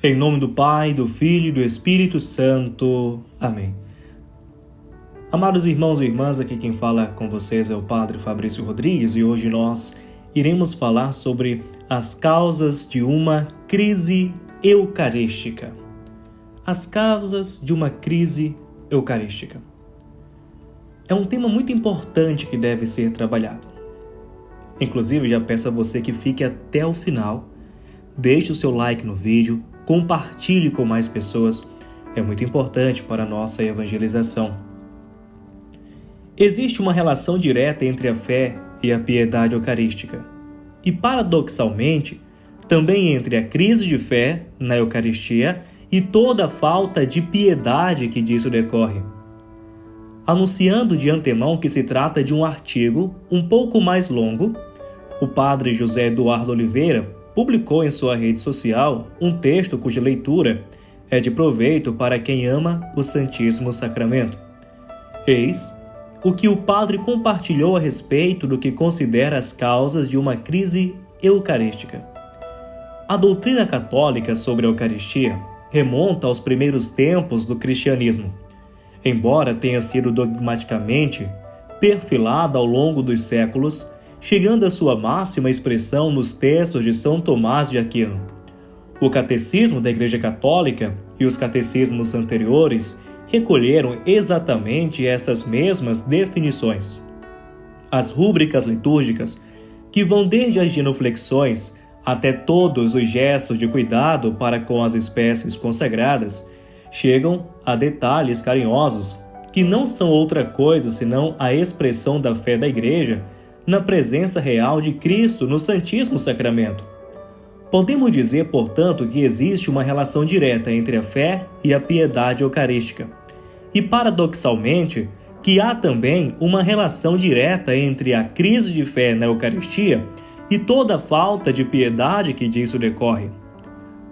Em nome do Pai, do Filho e do Espírito Santo. Amém. Amados irmãos e irmãs, aqui quem fala com vocês é o Padre Fabrício Rodrigues e hoje nós iremos falar sobre as causas de uma crise eucarística. As causas de uma crise eucarística. É um tema muito importante que deve ser trabalhado. Inclusive, já peço a você que fique até o final, deixe o seu like no vídeo, compartilhe com mais pessoas, é muito importante para a nossa evangelização. Existe uma relação direta entre a fé e a piedade eucarística, e paradoxalmente, também entre a crise de fé na Eucaristia e toda a falta de piedade que disso decorre. Anunciando de antemão que se trata de um artigo um pouco mais longo, o padre José Eduardo Oliveira publicou em sua rede social um texto cuja leitura é de proveito para quem ama o Santíssimo Sacramento. Eis o que o padre compartilhou a respeito do que considera as causas de uma crise eucarística. A doutrina católica sobre a Eucaristia remonta aos primeiros tempos do cristianismo, embora tenha sido dogmaticamente perfilada ao longo dos séculos, chegando à sua máxima expressão nos textos de São Tomás de Aquino. O Catecismo da Igreja Católica e os catecismos anteriores recolheram exatamente essas mesmas definições. As rúbricas litúrgicas, que vão desde as genuflexões até todos os gestos de cuidado para com as espécies consagradas, chegam a detalhes carinhosos que não são outra coisa senão a expressão da fé da Igreja na presença real de Cristo no Santíssimo Sacramento. Podemos dizer, portanto, que existe uma relação direta entre a fé e a piedade eucarística. E, paradoxalmente, que há também uma relação direta entre a crise de fé na Eucaristia e toda a falta de piedade que disso decorre.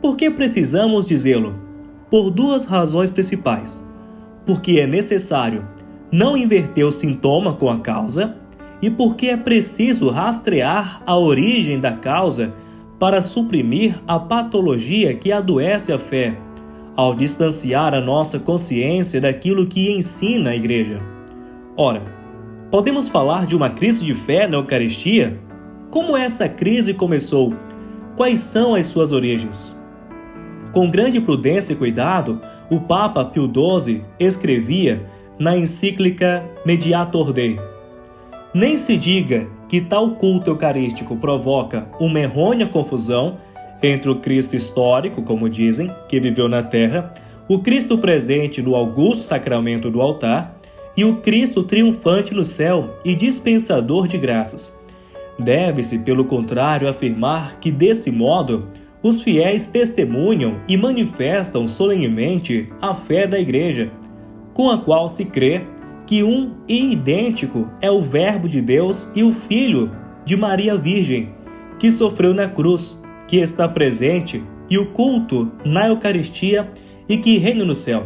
Por que precisamos dizê-lo? Por duas razões principais. Porque é necessário não inverter o sintoma com a causa e porque é preciso rastrear a origem da causa para suprimir a patologia que adoece a fé, ao distanciar a nossa consciência daquilo que ensina a Igreja. Ora, podemos falar de uma crise de fé na Eucaristia? Como essa crise começou? Quais são as suas origens? Com grande prudência e cuidado, o Papa Pio XII escrevia na encíclica Mediator Dei: nem se diga que tal culto eucarístico provoca uma errônea confusão entre o Cristo histórico, como dizem, que viveu na terra, o Cristo presente no augusto sacramento do altar e o Cristo triunfante no céu e dispensador de graças. Deve-se, pelo contrário, afirmar que, desse modo, os fiéis testemunham e manifestam solenemente a fé da Igreja, com a qual se crê que um e idêntico é o Verbo de Deus e o Filho de Maria Virgem, que sofreu na cruz, que está presente e o culto na Eucaristia e que reina no céu.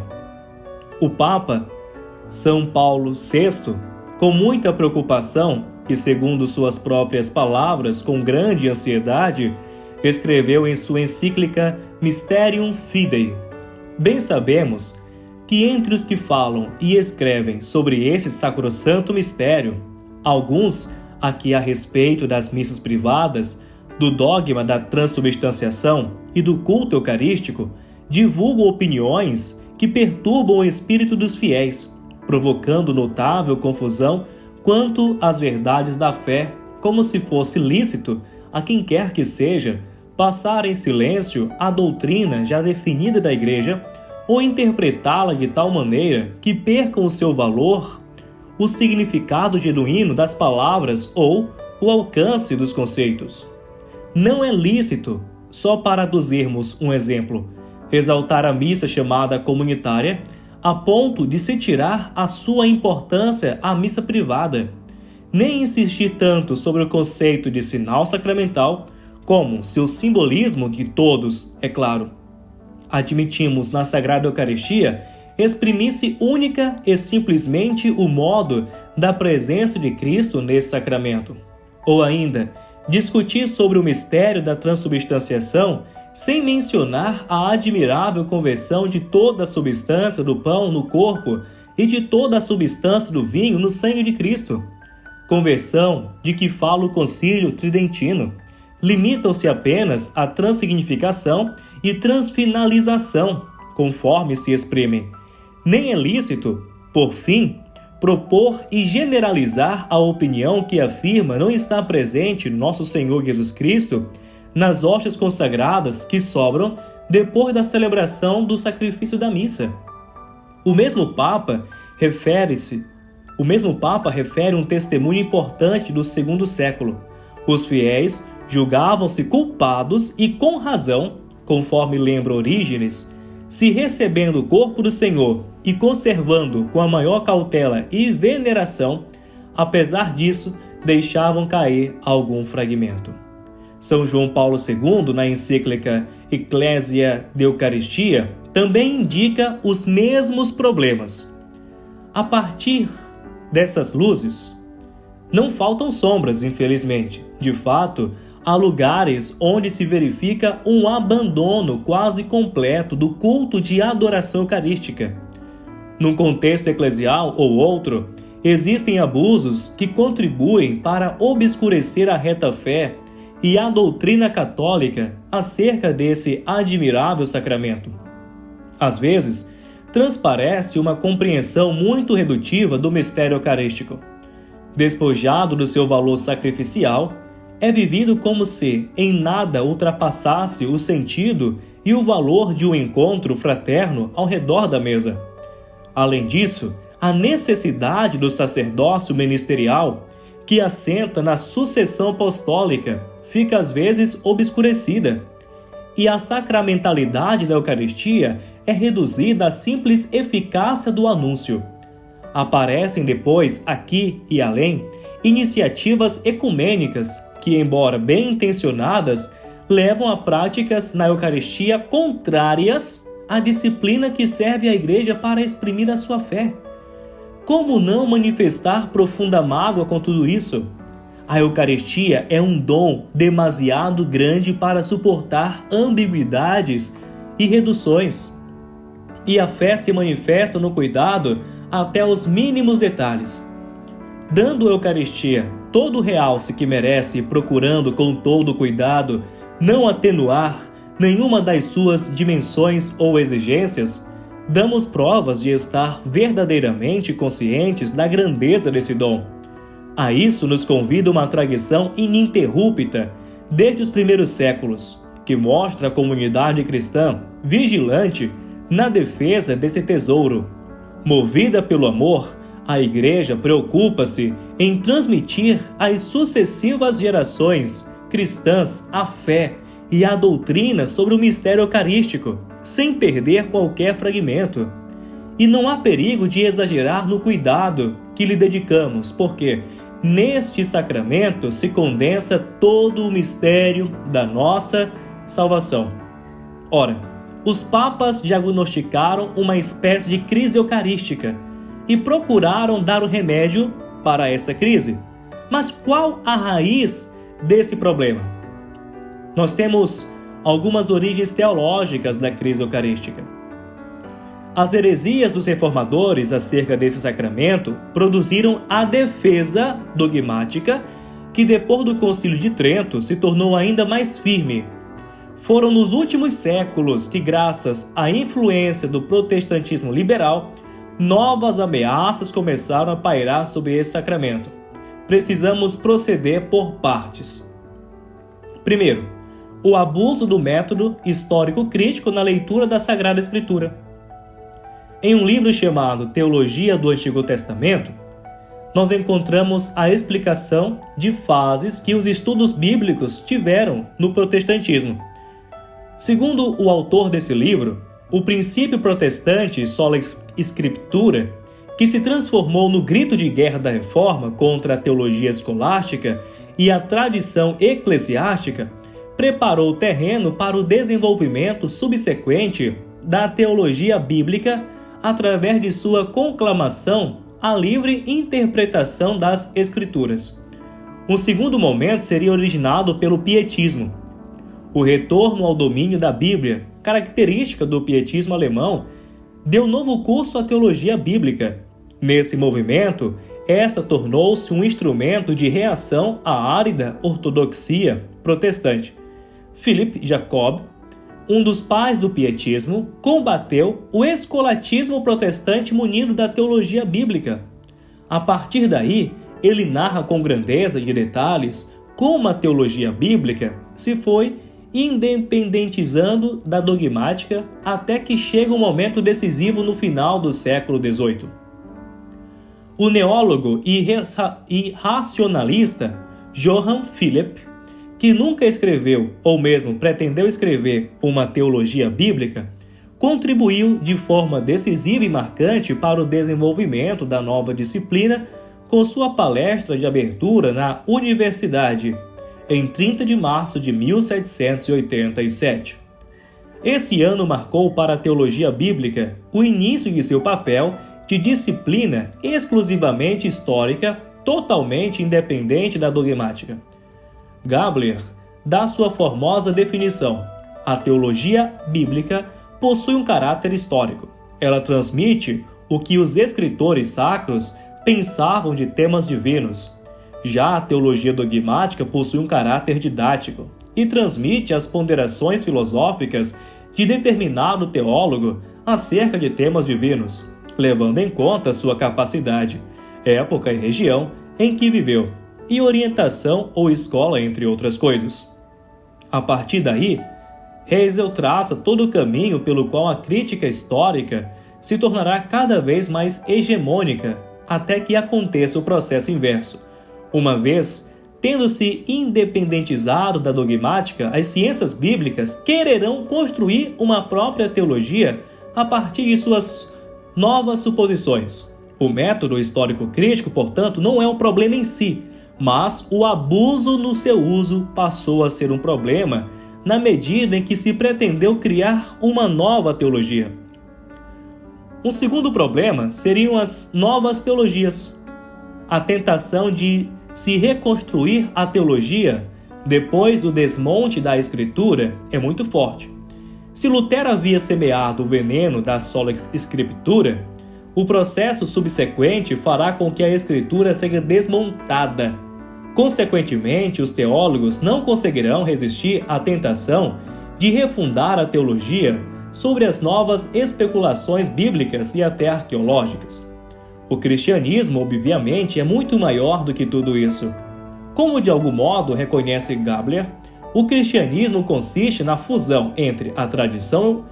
O Papa São Paulo VI, com muita preocupação e, segundo suas próprias palavras, com grande ansiedade, escreveu em sua encíclica Mysterium Fidei: bem sabemos que entre os que falam e escrevem sobre esse sacrossanto mistério, alguns, aqui a respeito das missas privadas, do dogma da transubstanciação e do culto eucarístico, divulgam opiniões que perturbam o espírito dos fiéis, provocando notável confusão quanto às verdades da fé, como se fosse lícito a quem quer que seja passar em silêncio a doutrina já definida da Igreja ou interpretá-la de tal maneira que percam o seu valor, o significado genuíno das palavras ou o alcance dos conceitos. Não é lícito, só para aduzirmos um exemplo, exaltar a missa chamada comunitária a ponto de se tirar a sua importância à missa privada, nem insistir tanto sobre o conceito de sinal sacramental, como se o simbolismo de todos, é claro, admitimos na Sagrada Eucaristia, exprimisse única e simplesmente o modo da presença de Cristo nesse sacramento. Ou ainda, discutir sobre o mistério da transubstanciação sem mencionar a admirável conversão de toda a substância do pão no corpo e de toda a substância do vinho no sangue de Cristo. Conversão de que fala o Concílio Tridentino. Limitam-se apenas à transsignificação e transfinalização, conforme se exprimem. Nem é lícito, por fim, propor e generalizar a opinião que afirma não estar presente nosso Senhor Jesus Cristo nas hóstias consagradas que sobram depois da celebração do sacrifício da missa. O mesmo Papa refere um testemunho importante do segundo século. Os fiéis julgavam-se culpados e com razão, conforme lembra Orígenes, se recebendo o corpo do Senhor e conservando com a maior cautela e veneração, apesar disso, deixavam cair algum fragmento. São João Paulo II, na encíclica Ecclesia de Eucaristia, também indica os mesmos problemas. A partir destas luzes, não faltam sombras, infelizmente. De fato, há lugares onde se verifica um abandono quase completo do culto de adoração eucarística. Num contexto eclesial ou outro, existem abusos que contribuem para obscurecer a reta fé e a doutrina católica acerca desse admirável sacramento. Às vezes, transparece uma compreensão muito redutiva do mistério eucarístico. Despojado do seu valor sacrificial, é vivido como se em nada ultrapassasse o sentido e o valor de um encontro fraterno ao redor da mesa. Além disso, a necessidade do sacerdócio ministerial, que assenta na sucessão apostólica, fica às vezes obscurecida, e a sacramentalidade da Eucaristia é reduzida à simples eficácia do anúncio. Aparecem depois, aqui e além, iniciativas ecumênicas que, embora bem intencionadas, levam a práticas na Eucaristia contrárias à disciplina que serve à Igreja para exprimir a sua fé. Como não manifestar profunda mágoa com tudo isso? A Eucaristia é um dom demasiado grande para suportar ambiguidades e reduções. E a fé se manifesta no cuidado até os mínimos detalhes. Dando a Eucaristia todo o realce que merece e procurando com todo cuidado não atenuar nenhuma das suas dimensões ou exigências, damos provas de estar verdadeiramente conscientes da grandeza desse dom. A isso nos convida uma tradição ininterrupta desde os primeiros séculos, que mostra a comunidade cristã vigilante na defesa desse tesouro. Movida pelo amor, a Igreja preocupa-se em transmitir às sucessivas gerações cristãs a fé e a doutrina sobre o mistério eucarístico, sem perder qualquer fragmento. E não há perigo de exagerar no cuidado que lhe dedicamos, porque neste sacramento se condensa todo o mistério da nossa salvação. Ora, os papas diagnosticaram uma espécie de crise eucarística e procuraram dar o remédio para essa crise. Mas qual a raiz desse problema? Nós temos algumas origens teológicas da crise eucarística. As heresias dos reformadores acerca desse sacramento produziram a defesa dogmática que, depois do Concílio de Trento, se tornou ainda mais firme. Foram nos últimos séculos que, graças à influência do protestantismo liberal, novas ameaças começaram a pairar sobre esse sacramento. Precisamos proceder por partes. Primeiro, o abuso do método histórico-crítico na leitura da Sagrada Escritura. Em um livro chamado Teologia do Antigo Testamento, nós encontramos a explicação de fases que os estudos bíblicos tiveram no protestantismo. Segundo o autor desse livro, o princípio protestante sola scriptura, que se transformou no grito de guerra da Reforma contra a teologia escolástica e a tradição eclesiástica, preparou o terreno para o desenvolvimento subsequente da teologia bíblica através de sua conclamação à livre interpretação das Escrituras. Um segundo momento seria originado pelo pietismo. O retorno ao domínio da Bíblia, característica do pietismo alemão, deu novo curso à teologia bíblica. Nesse movimento, esta tornou-se um instrumento de reação à árida ortodoxia protestante. Philipp Jacob, um dos pais do pietismo, combateu o escolatismo protestante munido da teologia bíblica. A partir daí, ele narra com grandeza de detalhes como a teologia bíblica se foi independentizando da dogmática até que chega um momento decisivo no final do século XVIII. O neólogo e racionalista Johann Philipp, que nunca escreveu ou mesmo pretendeu escrever uma teologia bíblica, contribuiu de forma decisiva e marcante para o desenvolvimento da nova disciplina com sua palestra de abertura na Universidade, em 30 de março de 1787. Esse ano marcou para a teologia bíblica o início de seu papel de disciplina exclusivamente histórica, totalmente independente da dogmática. Gabler dá sua formosa definição: a teologia bíblica possui um caráter histórico. Ela transmite o que os escritores sacros pensavam de temas divinos. Já a teologia dogmática possui um caráter didático e transmite as ponderações filosóficas de determinado teólogo acerca de temas divinos, levando em conta sua capacidade, época e região em que viveu, e orientação ou escola, entre outras coisas. A partir daí, Heisel traça todo o caminho pelo qual a crítica histórica se tornará cada vez mais hegemônica até que aconteça o processo inverso. Uma vez tendo-se independentizado da dogmática, as ciências bíblicas quererão construir uma própria teologia a partir de suas novas suposições. O método histórico-crítico, portanto, não é o problema em si, mas o abuso no seu uso passou a ser um problema na medida em que se pretendeu criar uma nova teologia. Um segundo problema seriam as novas teologias. A tentação de se reconstruir a teologia depois do desmonte da Escritura é muito forte. Se Lutero havia semeado o veneno da sola Escritura, o processo subsequente fará com que a Escritura seja desmontada. Consequentemente, os teólogos não conseguirão resistir à tentação de refundar a teologia sobre as novas especulações bíblicas e até arqueológicas. O cristianismo, obviamente, é muito maior do que tudo isso. Como de algum modo reconhece Gabler, o cristianismo consiste na fusão entre a tradição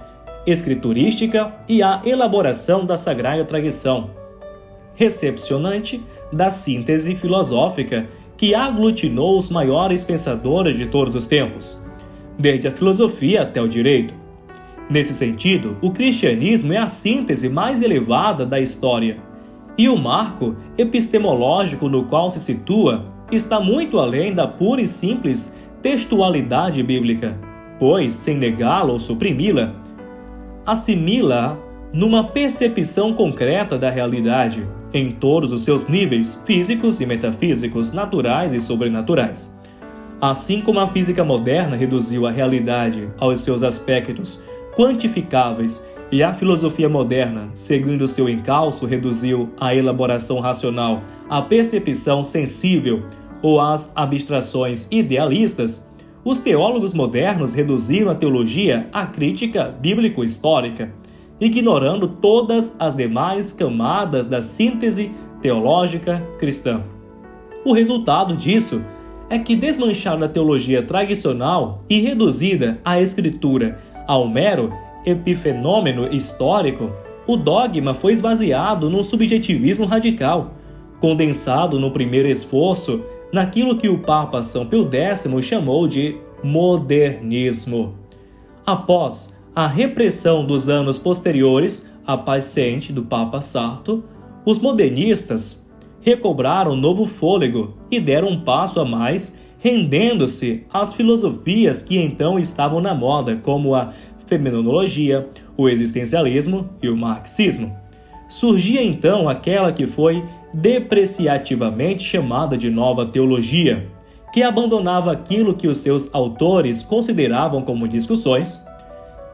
escriturística e a elaboração da sagrada tradição, recepcionante da síntese filosófica que aglutinou os maiores pensadores de todos os tempos, desde a filosofia até o direito. Nesse sentido, o cristianismo é a síntese mais elevada da história, e o marco epistemológico no qual se situa está muito além da pura e simples textualidade bíblica, pois, sem negá-la ou suprimi-la, assimila-a numa percepção concreta da realidade, em todos os seus níveis físicos e metafísicos, naturais e sobrenaturais. Assim como a física moderna reduziu a realidade aos seus aspectos quantificáveis e a filosofia moderna, seguindo seu encalço, reduziu a elaboração racional à percepção sensível ou às abstrações idealistas, os teólogos modernos reduziram a teologia à crítica bíblico-histórica, ignorando todas as demais camadas da síntese teológica cristã. O resultado disso é que, desmanchada a teologia tradicional e reduzida a Escritura ao mero epifenômeno histórico, o dogma foi esvaziado num subjetivismo radical, condensado no primeiro esforço naquilo que o Papa São Pio X chamou de modernismo. Após a repressão dos anos posteriores à paciente do Papa Sarto, os modernistas recobraram novo fôlego e deram um passo a mais, rendendo-se às filosofias que então estavam na moda, como a fenomenologia, o existencialismo e o marxismo. Surgia então aquela que foi depreciativamente chamada de nova teologia, que abandonava aquilo que os seus autores consideravam como discussões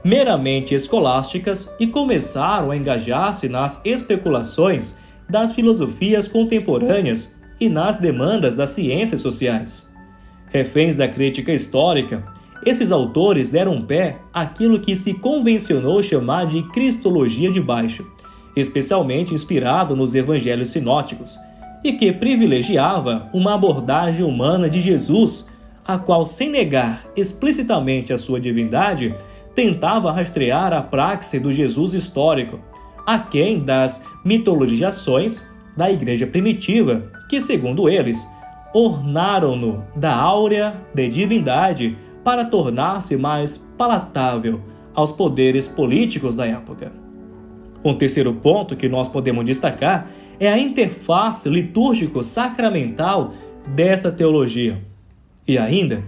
meramente escolásticas e começaram a engajar-se nas especulações das filosofias contemporâneas e nas demandas das ciências sociais. Reféns da crítica histórica, esses autores deram pé àquilo que se convencionou chamar de Cristologia de Baixo, especialmente inspirado nos evangelhos sinóticos, e que privilegiava uma abordagem humana de Jesus, a qual, sem negar explicitamente a sua divindade, tentava rastrear a praxe do Jesus histórico, aquém das mitologizações da igreja primitiva, que, segundo eles, ornaram-no da áurea de divindade para tornar-se mais palatável aos poderes políticos da época. Um terceiro ponto que nós podemos destacar é a interface litúrgico-sacramental dessa teologia. E ainda,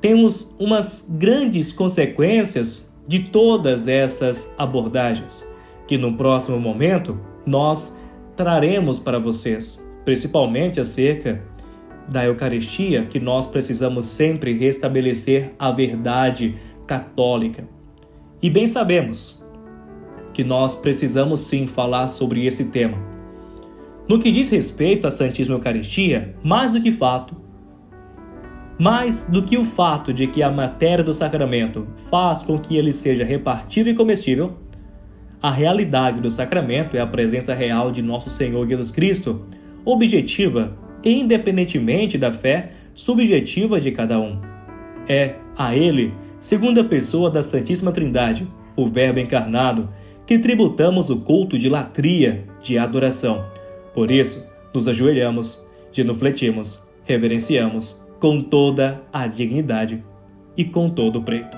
temos umas grandes consequências de todas essas abordagens, que no próximo momento nós traremos para vocês, principalmente acerca da Eucaristia, que nós precisamos sempre restabelecer a verdade católica. E bem sabemos que nós precisamos sim falar sobre esse tema. No que diz respeito à Santíssima Eucaristia, mais do que o fato de que a matéria do sacramento faz com que ele seja repartível e comestível, a realidade do sacramento é a presença real de nosso Senhor Jesus Cristo, objetiva e independentemente da fé subjetiva de cada um. É a Ele, segunda pessoa da Santíssima Trindade, o Verbo encarnado, que tributamos o culto de latria, de adoração. Por isso, nos ajoelhamos, genufletimos, reverenciamos com toda a dignidade e com todo o preito.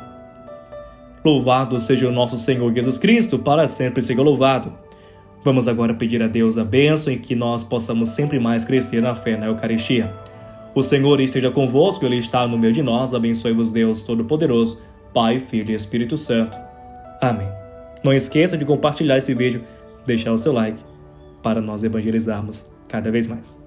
Louvado seja o nosso Senhor Jesus Cristo, para sempre seja louvado. Vamos agora pedir a Deus a bênção e que nós possamos sempre mais crescer na fé na Eucaristia. O Senhor esteja convosco, Ele está no meio de nós. Abençoe-vos Deus Todo-Poderoso, Pai, Filho e Espírito Santo. Amém. Não esqueça de compartilhar esse vídeo, deixar o seu like, para nós evangelizarmos cada vez mais.